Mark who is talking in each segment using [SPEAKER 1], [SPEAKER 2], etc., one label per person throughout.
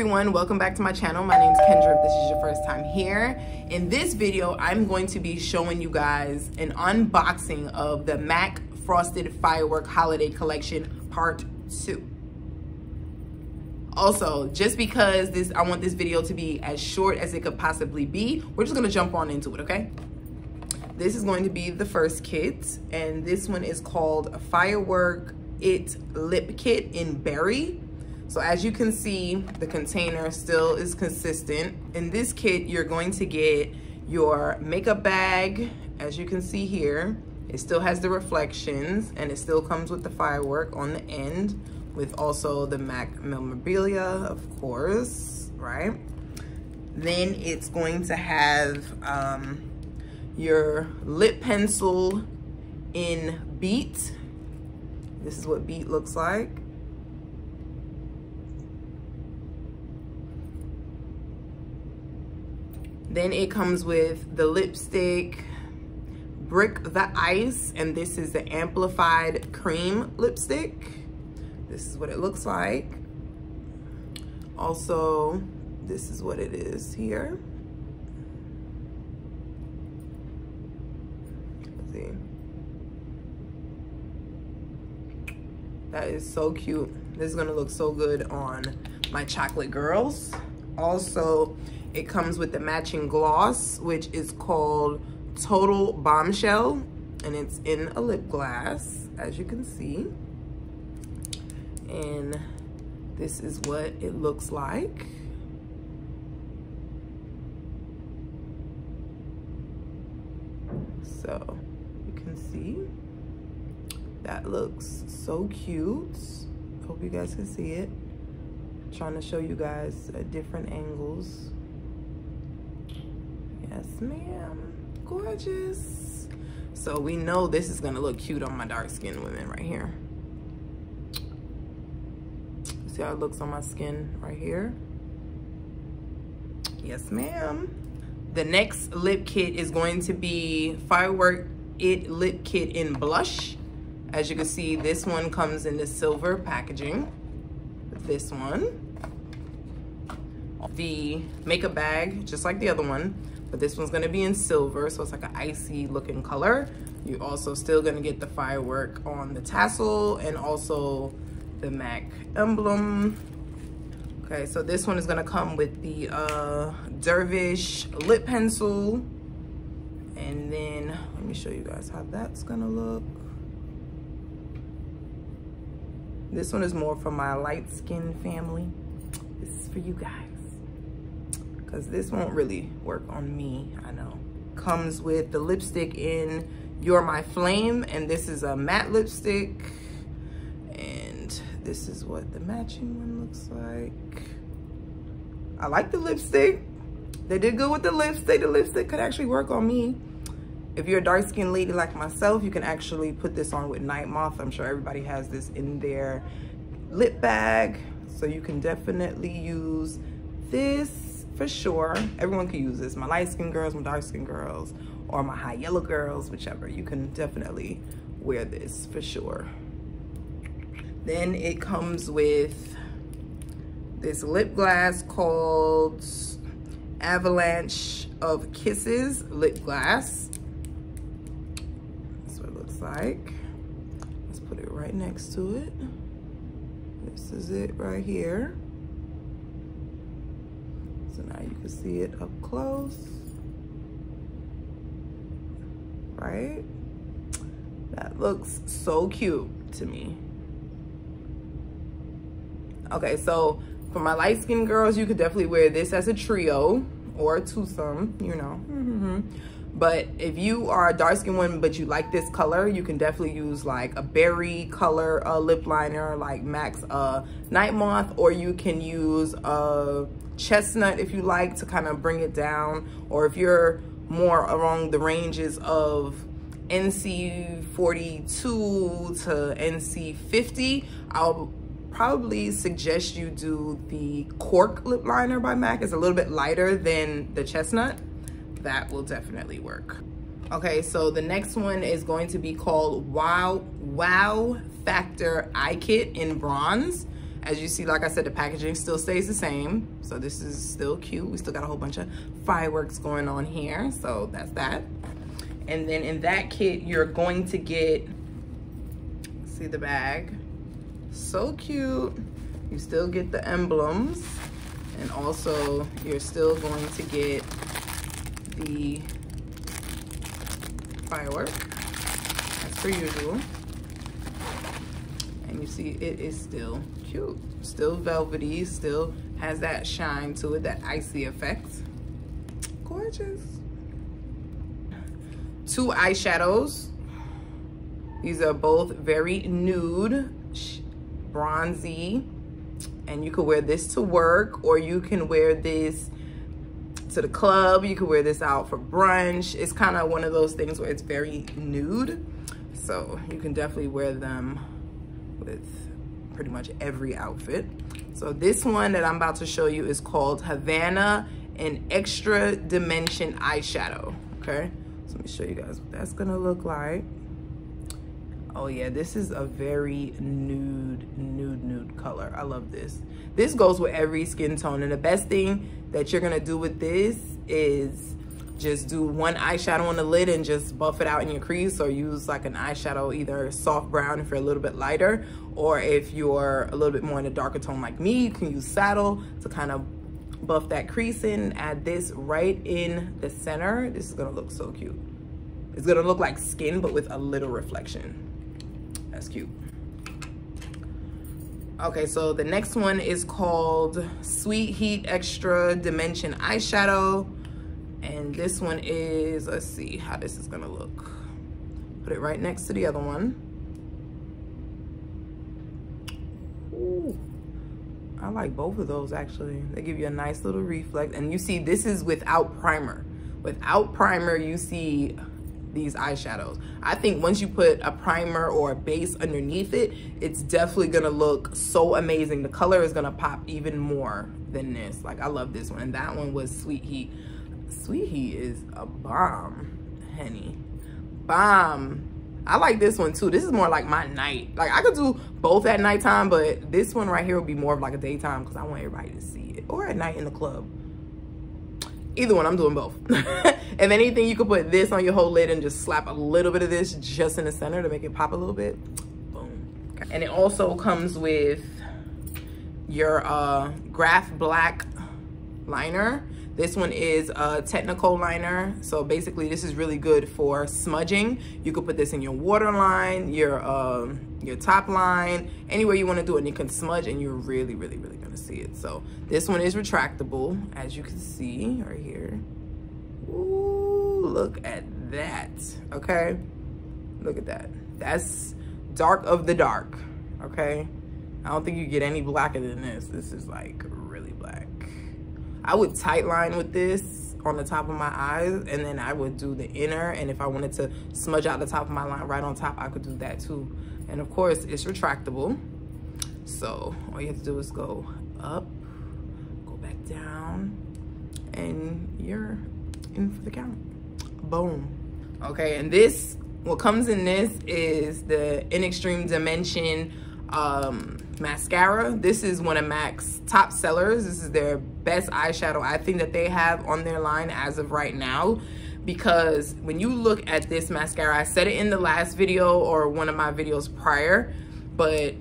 [SPEAKER 1] everyone, welcome back to my channel. My name is Kendra if this is your first time here. In this video, I'm going to be showing you guys an unboxing of the MAC Frosted Firework Holiday Collection Part 2. Also, just because I want this video to be as short as it could possibly be, we're just gonna jump on into it, okay? This is going to be the first kit, and this one is called Firework Lip Kit in Berry. So as you can see, the container still is consistent. In this kit, you're going to get your makeup bag, as you can see here. It still has the reflections, and it still comes with the firework on the end, with also the MAC memorabilia, of course, right? Then it's going to have your lip pencil in Beat. This is what Beat looks like. Then it comes with the lipstick, Brick the Ice, and this is the Amplified Cream lipstick. This is what it looks like. Also, this is what it is here. Let's see. That is so cute. This is gonna look so good on my chocolate girls. Also, it comes with the matching gloss, which is called Total Bombshell, and it's in a lip glass, as you can see. And this is what it looks like. So you can see that looks so cute. Hope you guys can see it. I'm trying to show you guys at different angles. Yes, ma'am. Gorgeous. So we know this is gonna look cute on my dark-skinned women right here. See how it looks on my skin right here? Yes, ma'am. The next lip kit is going to be Firework Lip Kit in Blush. As you can see, this one comes in the silver packaging. This one. The makeup bag, just like the other one, but this one's gonna be in silver, so it's like an icy looking color. You're also still gonna get the firework on the tassel and also the MAC emblem. Okay, so this one is gonna come with the Dervish lip pencil. And then, let me show you guys how that's gonna look. This one is more for my light skin family. This is for you guys, because this won't really work on me, I know. Comes with the lipstick in You're My Flame, and this is a matte lipstick. And this is what the matching one looks like. I like the lipstick. They did good with the lipstick. The lipstick could actually work on me. If you're a dark-skinned lady like myself, you can actually put this on with Night Moth. I'm sure everybody has this in their lip bag. So you can definitely use this for sure. Everyone can use this. My light-skinned girls, my dark-skinned girls, or my high yellow girls, whichever. You can definitely wear this for sure. Then it comes with this lip glass called Avalanche of Kisses lip glass. That's what it looks like. Let's put it right next to it. This is it right here. So now you can see it up close. Right? That looks so cute to me. Okay, so for my light-skinned girls, you could definitely wear this as a trio or a twosome, you know. But if you are a dark-skinned woman but you like this color, you can definitely use like a berry color lip liner like MAC's Night Moth, or you can use a chestnut if you like to kind of bring it down. Or if you're more along the ranges of NC 42 to NC 50, I'll probably suggest you do the Cork lip liner by MAC. It's a little bit lighter than the chestnut. That will definitely work. Okay, so the next one is going to be called Wow Factor Eye Kit in Bronze. As you see, like I said, the packaging still stays the same. So this is still cute. We still got a whole bunch of fireworks going on here. So that's that. And then in that kit, you're going to get, see the bag, so cute. You still get the emblems, and also you're still going to get the firework, as per usual. And you see it is still cute, still velvety, still has that shine to it, that icy effect. Gorgeous. 2 eyeshadows. These are both very nude, bronzy, and you could wear this to work, or you can wear this to the club. You could wear this out for brunch. It's kind of one of those things where it's very nude, so you can definitely wear them with pretty much every outfit. So this one that I'm about to show you is called Havana in Extra Dimension Eyeshadow. Okay, so let me show you guys what that's gonna look like. Oh yeah, this is a very nude color. I love this. This goes with every skin tone, and the best thing that you're gonna do with this is just do one eyeshadow on the lid and just buff it out in your crease, or use like an eyeshadow, either soft brown if you're a little bit lighter, or if you're a little bit more in a darker tone like me, you can use saddle to kind of buff that crease in. Add this right in the center. This is gonna look so cute. It's gonna look like skin, but with a little reflection. That's cute. Okay, so the next one is called Sweet Heat Extra Dimension Eyeshadow. And this one is, let's see how this is gonna look. Put it right next to the other one. Ooh, I like both of those actually. They give you a nice little reflect. And you see, this is without primer. Without primer, you see these eyeshadows. I think once you put a primer or a base underneath it, it's definitely gonna look so amazing. The color is gonna pop even more than this. Like, I love this one. And that one was Sweet Heat. Sweet Heat is a bomb, honey. Bomb. I like this one too. This is more like my night. Like, I could do both at nighttime, but this one right here would be more of like a daytime because I want everybody to see it. Or at night in the club. Either one, I'm doing both. If anything, you could put this on your whole lid and just slap a little bit of this just in the center to make it pop a little bit. Boom. Okay. And it also comes with your GRAPHBLACK liner. This one is a TECHNAKOHL liner. So basically this is really good for smudging. You could put this in your waterline, your top line, anywhere you want to do it, and you can smudge and you're really gonna see it. So this one is retractable, as you can see right here. Ooh, look at that. Okay, look at that. That's dark of the dark. Okay, I don't think you get any blacker than this. This is like really black. I would tight line with this on the top of my eyes, and then I would do the inner, and if I wanted to smudge out the top of my line right on top, I could do that too. And of course, it's retractable. So all you have to do is go up, go back down, and you're in for the count. Boom. Okay, and this, what comes in this is the In Extreme Dimension mascara. This is one of MAC's top sellers. This is their best eyeshadow I think that they have on their line as of right now, because when you look at this mascara, I said it in the last video or one of my videos prior, but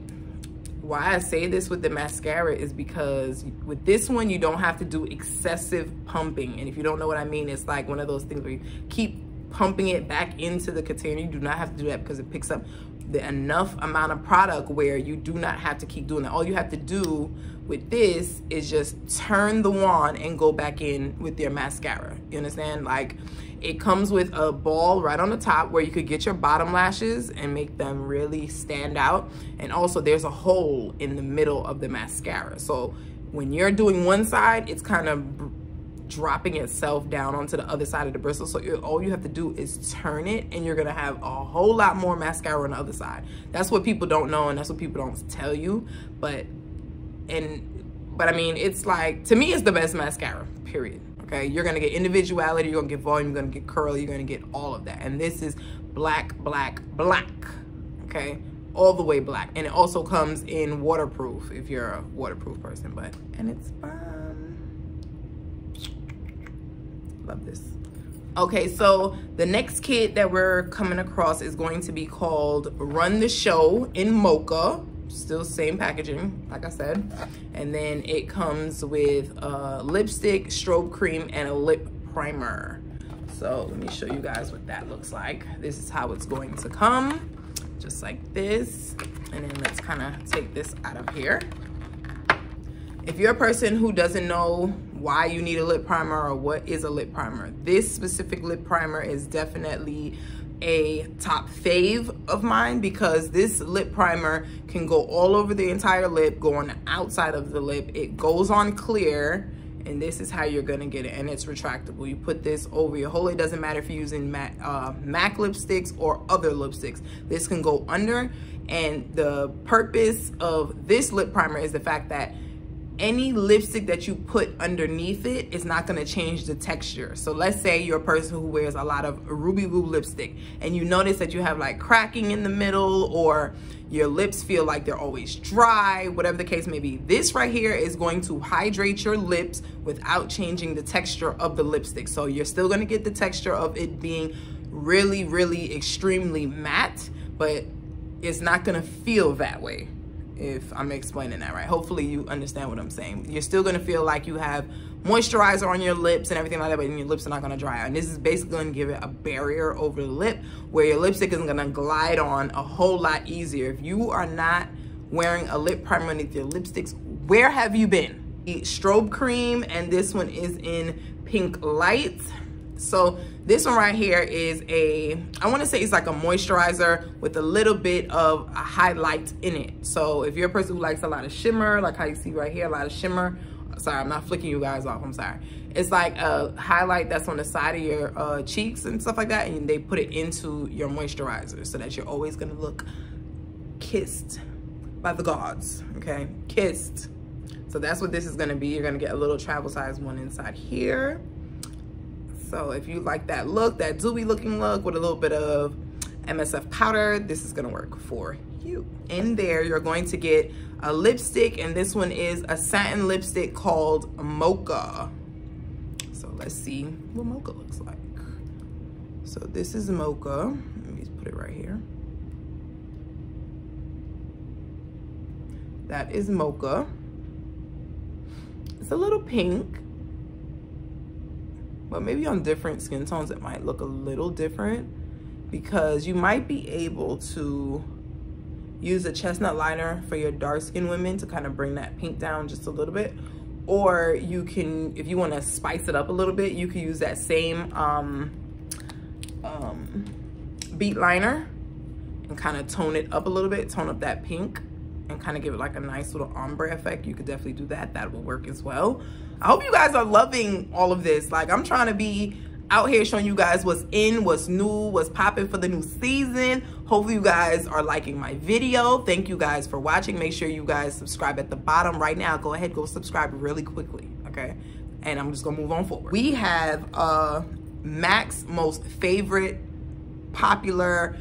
[SPEAKER 1] why I say this with the mascara is because with this one, you don't have to do excessive pumping. And if you don't know what I mean, it's like one of those things where you keep pumping it back into the container. You do not have to do that because it picks up the enough amount of product where you do not have to keep doing that. All you have to do with this is just turn the wand and go back in with your mascara. You understand? Like, it comes with a ball right on the top where you could get your bottom lashes and make them really stand out. And also there's a hole in the middle of the mascara. So when you're doing one side, it's kind of dropping itself down onto the other side of the bristle. So all you have to do is turn it, and you're gonna have a whole lot more mascara on the other side. That's what people don't know, and that's what people don't tell you. But I mean, it's like, to me, it's the best mascara, period. Okay, you're gonna get individuality, you're gonna get volume, you're gonna get curl, you're gonna get all of that. And this is black, black, black. Okay, all the way black. And it also comes in waterproof if you're a waterproof person, and it's love this. Okay, so the next kit that we're coming across is going to be called Run the Show in Mocha. Still same packaging, like I said. And then it comes with a lipstick, strobe cream, and a lip primer. So let me show you guys what that looks like. This is how it's going to come, just like this. And then let's kind of take this out of here. If you're a person who doesn't know why you need a lip primer or what is a lip primer, this specific lip primer is definitely a top fave of mine, because this lip primer can go all over the entire lip, go on the outside of the lip. It goes on clear, and this is how you're gonna get it, and it's retractable. You put this over your whole, it doesn't matter if you're using MAC lipsticks or other lipsticks. This can go under, and the purpose of this lip primer is the fact that any lipstick that you put underneath it is not gonna change the texture. So let's say you're a person who wears a lot of Ruby Woo lipstick and you notice that you have like cracking in the middle, or your lips feel like they're always dry, whatever the case may be. This right here is going to hydrate your lips without changing the texture of the lipstick. So you're still gonna get the texture of it being really, really extremely matte, but it's not gonna feel that way, if I'm explaining that right. Hopefully you understand what I'm saying. You're still gonna feel like you have moisturizer on your lips and everything like that, but your lips are not gonna dry out. And this is basically gonna give it a barrier over the lip where your lipstick is gonna glide on a whole lot easier. If you are not wearing a lip primer underneath your lipsticks, where have you been? The strobe cream, and this one is in PINKLITE. So this one right here is I want to say it's like a moisturizer with a little bit of a highlight in it. So if you're a person who likes a lot of shimmer, like how you see right here, a lot of shimmer. Sorry, I'm not flicking you guys off, I'm sorry. It's like a highlight that's on the side of your cheeks and stuff like that, and they put it into your moisturizer so that you're always gonna look kissed by the gods, okay? Kissed. So that's what this is gonna be. You're gonna get a little travel size one inside here. So if you like that look, that dewy looking look with a little bit of MSF powder, this is gonna work for you. In there, you're going to get a lipstick, and this one is a satin lipstick called Mocha. So let's see what Mocha looks like. So this is Mocha. Let me just put it right here. That is Mocha. It's a little pink, but maybe on different skin tones it might look a little different, because you might be able to use a chestnut liner for your dark skinned women to kind of bring that pink down just a little bit. Or you can, if you want to spice it up a little bit, you can use that same beat liner and kind of tone it up a little bit, tone up that pink and kind of give it like a nice little ombre effect. You could definitely do that. That will work as well. I hope you guys are loving all of this. Like, I'm trying to be out here showing you guys what's in, what's new, what's popping for the new season. Hopefully you guys are liking my video. Thank you guys for watching. Make sure you guys subscribe at the bottom right now. Go ahead, go subscribe really quickly, okay? And I'm just gonna move on forward. We have MAC's most favorite popular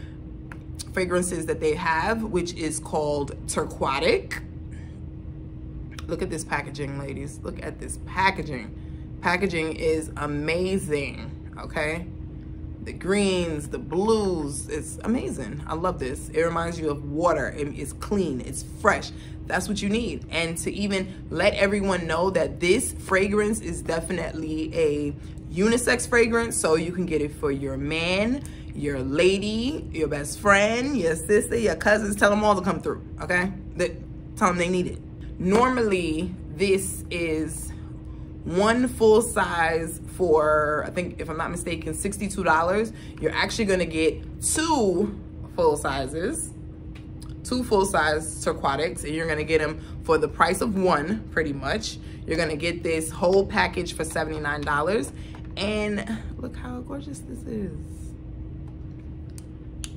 [SPEAKER 1] fragrances that they have, which is called TURQUATIC. Look at this packaging, ladies. Look at this packaging. Packaging is amazing, okay? The greens, the blues, it's amazing. I love this. It reminds you of water. It's clean, it's fresh. That's what you need. And to even let everyone know that this fragrance is definitely a unisex fragrance, so you can get it for your man, your lady, your best friend, your sister, your cousins. Tell them all to come through, okay? Tell them they need it. Normally, this is one full size for, I think, if I'm not mistaken, $62. You're actually gonna get two full size TURQUATICs, and you're gonna get them for the price of one, pretty much. You're gonna get this whole package for $79. And look how gorgeous this is.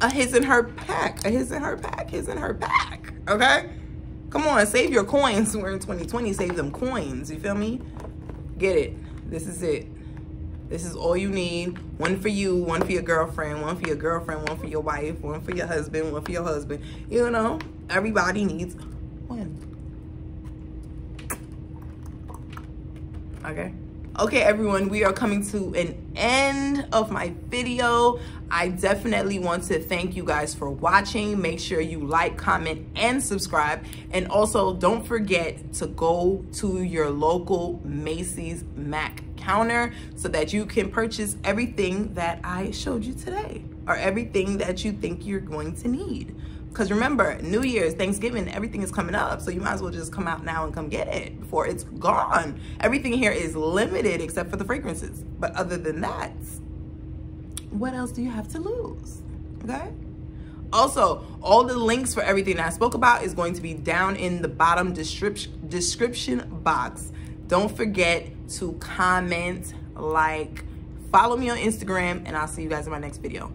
[SPEAKER 1] A his and her pack, a his and her pack, his and her pack, okay? Come on, save your coins. We're in 2020, save them coins, you feel me? Get it, this is it. This is all you need. One for you, one for your girlfriend, one for your girlfriend, one for your wife, one for your husband, one for your husband. You know, everybody needs one. Okay. Okay, everyone, we are coming to an end of my video. I definitely want to thank you guys for watching. Make sure you like, comment, and subscribe. And also, don't forget to go to your local Macy's MAC counter so that you can purchase everything that I showed you today, or everything that you think you're going to need. Because remember, New Year's, Thanksgiving, everything is coming up. So you might as well just come out now and come get it before it's gone. Everything here is limited except for the fragrances. But other than that, what else do you have to lose? Okay? Also, all the links for everything that I spoke about is going to be down in the bottom description box. Don't forget to comment, like, follow me on Instagram, and I'll see you guys in my next video.